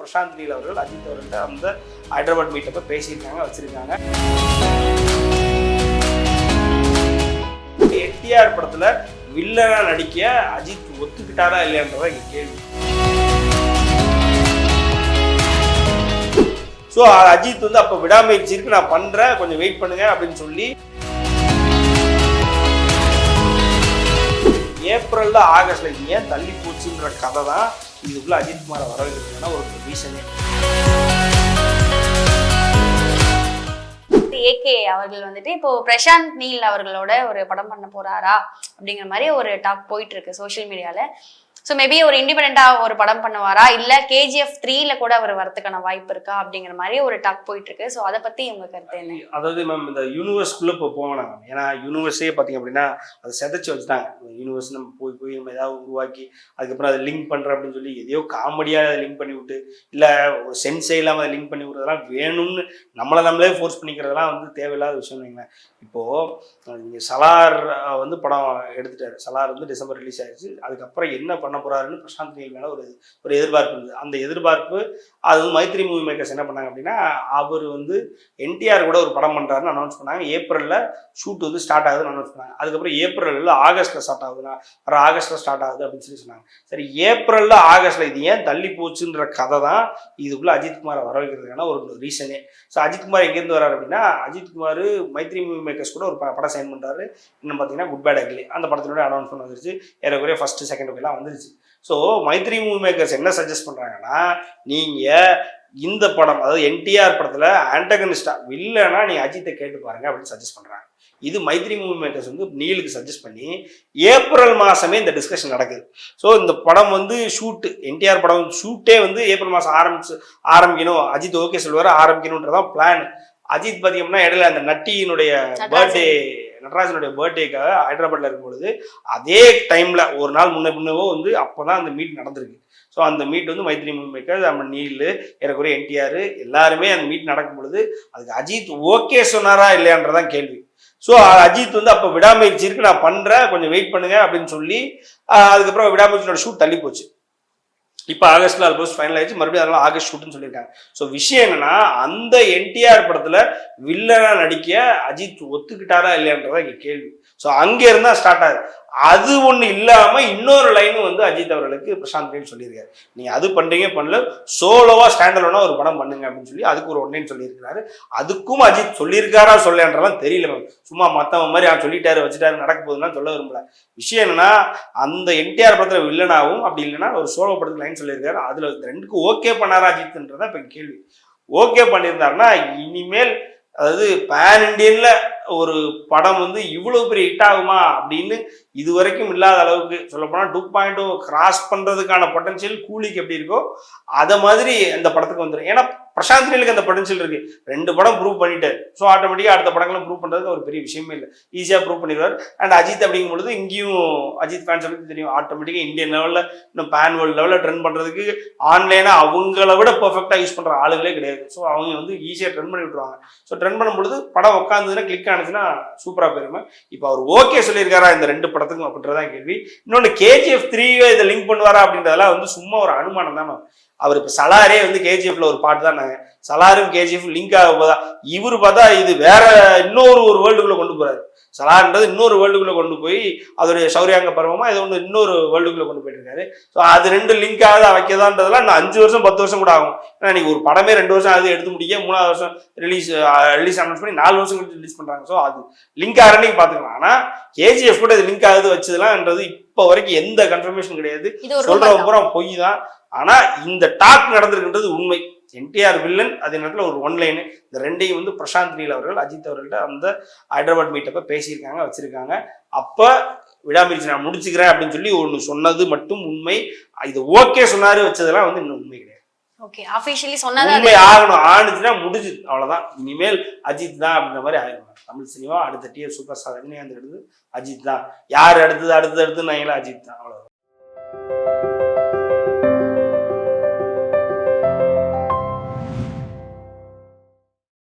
Prashanth Neil அவர்கள் அஜித் அவர்கள்ட்ட அந்த ஹைதராபாத் மீட்டப்ப பேசியிருக்காங்க, வச்சிருக்காங்க. என்டிஆர் படத்துல வில்லனா நடிக்க அஜித் ஒத்துக்கிட்டாரா இல்லையான்றத இங்க கேள்வி. ஸோ அஜித் வந்து அப்போ விடாமுயற்சி இருக்கு, நான் பண்றேன், கொஞ்சம் வெயிட் பண்ணுங்க அப்படின்னு சொல்லி ஏப்ரல்ல ஆகஸ்ட்ல ஏன் தள்ளி போச்சுன்ற கதை தான் இதுக்குள்ள அஜித்குமாரை வர வைக்கிறதுக்கான ஒரு ரீசனே. ஏகே அவர்கள் வந்துட்டு இப்போ பிரசாந்த் நீல் அவர்களோட ஒரு படம் பண்ண போறாரா அப்படிங்கிற மாதிரி ஒரு டாக் போயிட்டு இருக்கு சோஷியல் மீடியால. ஸோ மேபி ஒரு இண்டிபெண்டா ஒரு படம் பண்ணுவாரா, இல்ல KGF 3ல கூட அவர் வரதுக்கான வாய்ப்பு இருக்கா அப்படிங்கிற மாதிரி ஒரு டாக் போயிட்டு இருக்கு. ஸோ அதை பத்தி உங்க கருத்து என்ன? அதாவது மேம் இந்த யூனிவர்ஸ்குள்ள இப்போ போகணும். ஏன்னா யூனிவர்ஸே பார்த்தீங்க அப்படின்னா அதை செதைச்சு வச்சுட்டாங்க. யூனிவர்ஸ் நம்ம போய் நம்ம ஏதாவது உருவாக்கி அதுக்கப்புறம் அதை லிங்க் பண்ற அப்படின்னு சொல்லி எதையோ காமெடியா அதை லிங்க் பண்ணி விட்டு, இல்ல ஒரு சென்ஸே இல்லாமல் அதை லிங்க் பண்ணி விடுறதெல்லாம் வேணும்னு நம்மளே ஃபோர்ஸ் பண்ணிக்கிறதெல்லாம் வந்து தேவையில்லாத விஷயம் வைங்களேன். இப்போ நீங்க சலார் வந்து படம் எடுத்துட்டாரு. சலார் வந்து டிசம்பர் ரிலீஸ் ஆயிடுச்சு. அதுக்கப்புறம் என்ன பண்ண போறாருன்னு பிரசாந்த் நீல் மேல ஒரு எதிர்பார்ப்பு இருந்தது. அந்த எதிர்பார்ப்பு அது வந்து மைத்ரி மூவி மேக்கர்ஸ் என்ன பண்ணாங்க அப்படின்னா, அவர் வந்து என்டிஆர் கூட ஒரு படம் பண்றாருன்னு அனௌன்ஸ் பண்ணாங்க. ஏப்ரல்ல ஷூட் வந்து ஸ்டார்ட் ஆகுதுன்னு அனௌன்ஸ் பண்ணாங்க. அதுக்கப்புறம் ஏப்ரல்ல ஆகஸ்ட்ல ஸ்டார்ட் ஆகுதுன்னா வர ஆகஸ்ட்ல ஸ்டார்ட் ஆகுது அப்படின்னு சொல்லி சொன்னாங்க. சரி, ஏப்ரல்ல ஆகஸ்ட்ல இது ஏன் தள்ளி போச்சுன்ற கதை தான் இதுக்குள்ள அஜித்குமாரை வர வைக்கிறதுக்கான ஒரு ரீசனே. ஸோ அஜித்குமார் எங்கேருந்து வர்றாரு அப்படின்னா, அஜித்குமார் மைத்ரி மூவி மேக்கர்ஸ் கூட ஒரு படம் சைன் பண்றாரு. இன்னும் பார்த்தீங்கன்னா குட் பேட் அக்லி அந்த படத்தினுடைய அனௌன்ஸ்மெண்ட் வந்துருச்சு. ஏறக்குறைய ஃபர்ஸ்ட் செகண்ட் எல்லாம் வந்துருச்சு. ஸோ மைத்ரி மூவி மேக்கர்ஸ் என்ன சஜஸ்ட் பண்றாங்கன்னா, நீங்க இந்த படம் அதாவது என்டிஆர் படத்துல ஆன்டகனிஸ்டா வில்லனா நீ அஜித்தை கேட்டு பாருங்க அப்படின்னு சஜஸ்ட் பண்றாங்க. இது மைத்ரி மூவி மேக்கர்ஸ் வந்து நீலுக்கு சஜஸ்ட் பண்ணி ஏப்ரல் மாசமே இந்த டிஸ்கஷன் நடக்குது. ஸோ இந்த படம் வந்து ஷூட் என்டிஆர் படம் ஷூட்டே வந்து ஏப்ரல் மாசம் ஆரம்பிக்கணும், அஜித் ஓகே சொல்லுவார், ஆரம்பிக்கணுன்றதான் பிளான். அஜித் பார்த்தீங்கன்னா இடையில அந்த நட்டியினுடைய பர்த்டே, நடராஜனுடைய பர்த்டேக்காக ஹைதராபாத்ல இருக்கும்பொழுது அதே டைம்ல ஒரு நாள் முன்னவோ வந்து அப்போதான் அந்த மீட் நடந்திருக்கு. ஸோ அந்த மீட் வந்து மைத்ரி மூவி மேக்கர், நம்ம நீல், ஏறக்குறைய என்டிஆர் எல்லாருமே அந்த மீட் நடக்கும் பொழுது அதுக்கு அஜித் ஓகே சொன்னாரா இல்லையான்றதான் கேள்வி. ஸோ அஜித் வந்து அப்போ விடாமுயற்சி இருக்கு, நான் பண்றேன், கொஞ்சம் வெயிட் பண்ணுங்க அப்படின்னு சொல்லி அதுக்கப்புறம் விடாமுயற்சியோட ஷூட் தள்ளி போச்சு. இப்போ ஆகஸ்ட்ல ஆல்மோஸ்ட் ஃபைனல் ஆயிடுச்சு. மறுபடியும் அதெல்லாம் ஆகஸ்ட் ஷூட்னு சொல்லியிருக்காங்க. ஸோ விஷயம் என்னன்னா, அந்த என்டிஆர் படத்துல வில்லனா நடிக்க அஜித் ஒத்துக்கிட்டாரா இல்லையான்றதான் இங்க கேள்வி. ஸோ அங்க இருந்தா ஸ்டார்ட் ஆகுது. அது ஒண்ணு இல்லாம இன்னொரு லைனும் வந்து அஜித் அவர்களுக்கு பிரசாந்த் நீல் சொல்லியிருக்காரு. நீங்க அது பண்றீங்க பண்ணல, சோலோவா ஸ்டாண்டலோனா ஒரு படம் பண்ணுங்க அப்படின்னு சொல்லி அதுக்கு ஒரு ஒன்லைன் சொல்லியிருக்காரு. அதுக்கும் அஜித் சொல்லியிருக்காரா சொல்லன்றதான் தெரியல மேம். சும்மா மத்தவங்க மாதிரி சொல்லிட்டாரு வச்சுட்டாரு நடக்க போகுதுன்னா சொல்ல விரும்பல. விஷயம் என்னன்னா, அந்த என்டிஆர் படத்துல வில்லனாவும் அப்படி இல்லைன்னா ஒரு சோலோ படத்துக்கு லைன் சொல்லியிருக்காரு. அதுல ரெண்டுக்கும் ஓகே பண்ணாரா அஜித்ன்றதான் இப்ப கேள்வி. ஓகே பண்ணியிருந்தாருன்னா இனிமேல் அதாவது பேன் இண்டியன்ல ஒரு படம் வந்து இவ்வளவு பெரிய ஹிட் ஆகுமா அப்படின்னு இது வரைக்கும் இல்லாத அளவுக்கு சொல்லப்போனா 2.0 கிராஸ் பண்றதுக்கான பொட்டன்ஷியல் கூலிக்கு எப்படி இருக்கோ அதை மாதிரி அந்த படத்துக்கு வந்துடும். ஏன்னா பிரசாந்த் நீலுக்கு அந்த பொட்டன்ஷியல் இருக்கு. 2 படம் ப்ரூவ் பண்ணிட்டாரு. ஸோ ஆட்டோமேட்டிக்கா அடுத்த படங்களும் ப்ரூவ் பண்றதுக்கு ஒரு பெரிய விஷயமே இல்லை, ஈஸியா ப்ரூவ் பண்ணிடுவார். அண்ட் அஜித் அப்படிங்கும் பொழுது இங்கேயும் அஜித் ஃபேன்ஸ் பத்தி தெரியும். ஆட்டோமேட்டிக்கா இந்தியன் லெவல்ல இன்னும் பேன் வேர்ல்டு லெவல்ல ட்ரெண்ட் பண்றதுக்கு ஆன்லைனா அவங்கள விட பெர்ஃபெக்டா யூஸ் பண்ற ஆளுகளே கிடையாது. ஸோ அவங்க வந்து ஈஸியா ட்ரெண்ட் பண்ணி விட்டுருவாங்க. ஸோ ட்ரெண்ட் பண்ணும்பொழுது படம் உட்காந்துன்னா கிளிக் ஆனிச்சுன்னா சூப்பரா போயிருமே. இப்போ அவர் ஓகே சொல்லியிருக்காரா இந்த 2 படத்துக்கும் அப்படின்றதான் கேள்வி. இன்னொன்று KGF 3 இதை லிங்க் பண்ணுவாரா அப்படின்றதெல்லாம் வந்து சும்மா ஒரு அனுமானம் தான். அவர் இப்போ சலாரே வந்து KGFல ஒரு பாட்டு தான் நாங்கள் சலாரும் KGF லிங்க் ஆக போதா, இவரு பார்த்தா இது வேற இன்னொரு வேர்ல்டுக்குள்ள கொண்டு போறாரு. சலார்ன்றது இன்னொரு வேர்ல்டுக்குள்ள கொண்டு போய் அதோடைய சௌரியாங்க பருவமா இதை ஒன்று இன்னொரு வேர்ல்டுக்குள்ள கொண்டு போயிட்டு இருக்காரு. ஸோ அது 2 லிங்க் ஆகுது வைக்கதான்றதுலாம் இன்னும் 5 வருஷம் 10 வருஷம் கூட ஆகும். ஏன்னா நீங்க ஒரு படமே 2 வருஷம் அது எடுத்து முடிக்க 3ஆவது வருஷம் ரிலீஸ் அனௌன்ஸ் பண்ணி 4 வருஷம் கழிச்சு ரிலீஸ் பண்றாங்க. ஸோ அது லிங்க் ஆகிறனே பார்த்துக்கலாம். ஆனா KGF கூட இது லிங்க் ஆகுது வச்சதுலாம்ன்றது இப்போ வரைக்கும் எந்த கன்ஃபர்மேஷன் கிடையாது. சொல்றவங்க பூரா பொய் தான். ஆனா இந்த டாக் நடந்திருக்குன்றது உண்மை. என்டிஆர் வில்லன் அதே நேரத்தில் ஒரு ஒன்லைனு, இந்த ரெண்டையும் வந்து பிரசாந்த் நீல் அவர்கள் அஜித் அவர்கள்ட்ட அந்த ஹைதராபாத் மீட்டப்ப பேசியிருக்காங்க, வச்சிருக்காங்க. அப்ப விடாமுயற்சி நான் முடிச்சுக்கிறேன் அப்படின்னு சொல்லி ஒன்று சொன்னது மட்டும் உண்மை. இது ஓகே சொன்னாரு வச்சதெல்லாம் வந்து இன்னும் உண்மை கிடையாது. ஓகே, ஆபீஷியலி சொன்னது உண்மை ஆகணும், ஆணுச்சுன்னா முடிஞ்சு அவ்வளவுதான். இனிமேல் அஜித் தான் அப்படின்ற மாதிரி ஆயிடும். தமிழ் சினிமா அடுத்த டிஆர் சூப்பர் ஸ்டார் ரஜினிகாந்த் எடுத்து அஜித் தான், யார் அடுத்தது அஜித் தான், அவ்வளவுதான்.